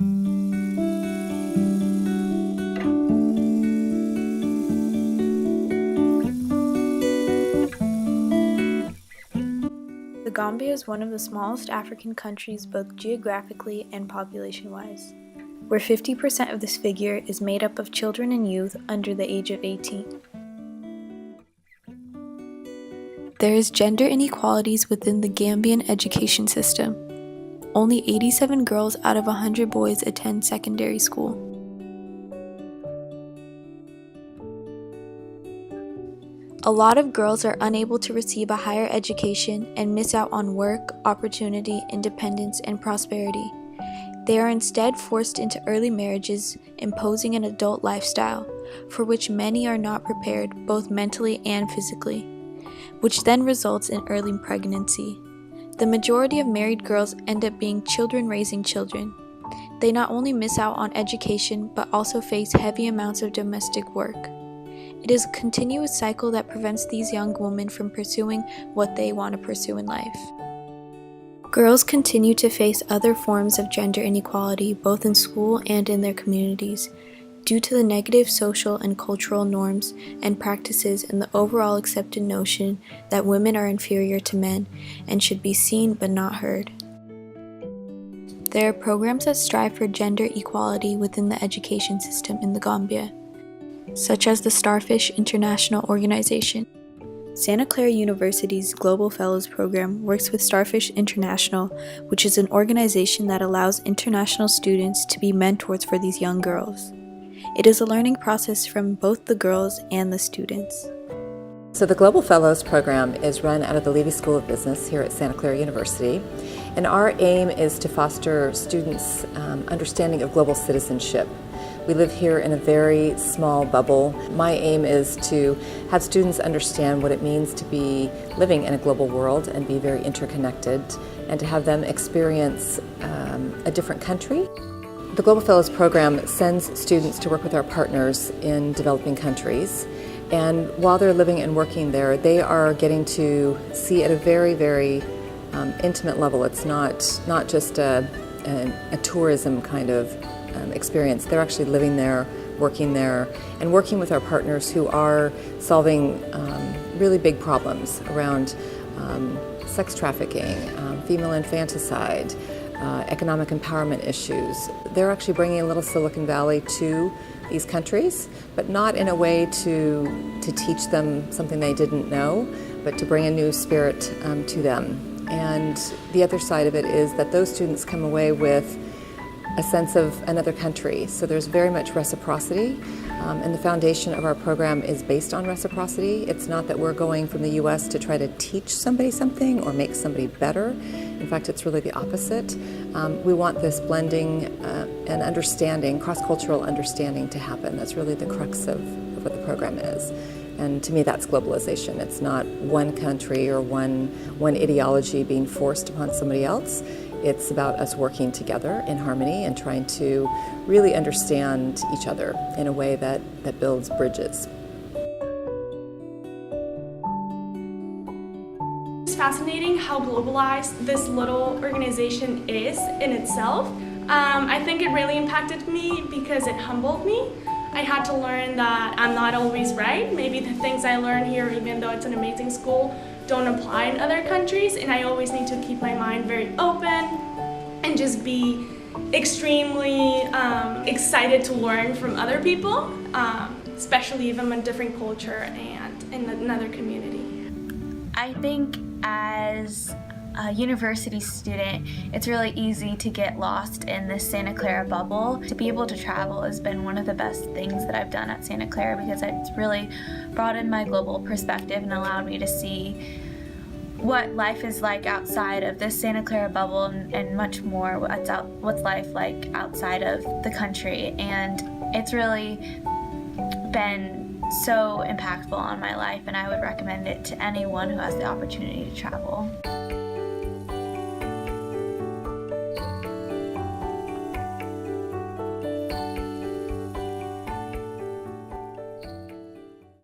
The Gambia is one of the smallest African countries both geographically and population-wise, where 50% of this figure is made up of children and youth under the age of 18. There is gender inequalities within the Gambian education system. Only 87 girls out of 100 boys attend secondary school. A lot of girls are unable to receive a higher education and miss out on work, opportunity, independence, and prosperity. They are instead forced into early marriages, imposing an adult lifestyle, for which many are not prepared both mentally and physically, which then results in early pregnancy. The majority of married girls end up being children raising children. They not only miss out on education, but also face heavy amounts of domestic work. It is a continuous cycle that prevents these young women from pursuing what they want to pursue in life. Girls continue to face other forms of gender inequality both in school and in their communities, due to the negative social and cultural norms and practices and the overall accepted notion that women are inferior to men and should be seen but not heard. There are programs that strive for gender equality within the education system in the Gambia, such as the Starfish International Organization. Santa Clara University's Global Fellows Program works with Starfish International, which is an organization that allows international students to be mentors for these young girls. It is a learning process from both the girls and the students. So the Global Fellows Program is run out of the Lydia School of Business here at Santa Clara University, and our aim is to foster students' understanding of global citizenship. We live here in a very small bubble. My aim is to have students understand what it means to be living in a global world and be very interconnected, and to have them experience a different country. The Global Fellows Program sends students to work with our partners in developing countries, and while they're living and working there, they are getting to see at a very, very intimate level. It's not just a tourism kind of experience. They're actually living there, and working with our partners who are solving really big problems around sex trafficking, female infanticide, economic empowerment issues. They're actually bringing a little Silicon Valley to these countries, but not in a way to teach them something they didn't know, but to bring a new spirit to them. And the other side of it is that those students come away with a sense of another country. So there's very much reciprocity, and the foundation of our program is based on reciprocity. It's not that we're going from the US to try to teach somebody something or make somebody better. In fact, it's really the opposite. We want this blending and understanding, cross-cultural understanding to happen. That's really the crux of what the program is. And to me, that's globalization. It's not one country or one ideology being forced upon somebody else. It's about us working together in harmony and trying to really understand each other in a way that builds bridges. It's fascinating how globalized this little organization is in itself. I think it really impacted me because it humbled me. I had to learn that I'm not always right. Maybe the things I learn here, even though it's an amazing school, don't apply in other countries, and I always need to keep my mind very open and just be extremely excited to learn from other people, especially if I'm a different culture and in another community. I think as a university student, it's really easy to get lost in this Santa Clara bubble. To be able to travel has been one of the best things that I've done at Santa Clara because it's really broadened my global perspective and allowed me to see what life is like outside of this Santa Clara bubble and much more what's life like outside of the country. And it's really been so impactful on my life, and I would recommend it to anyone who has the opportunity to travel.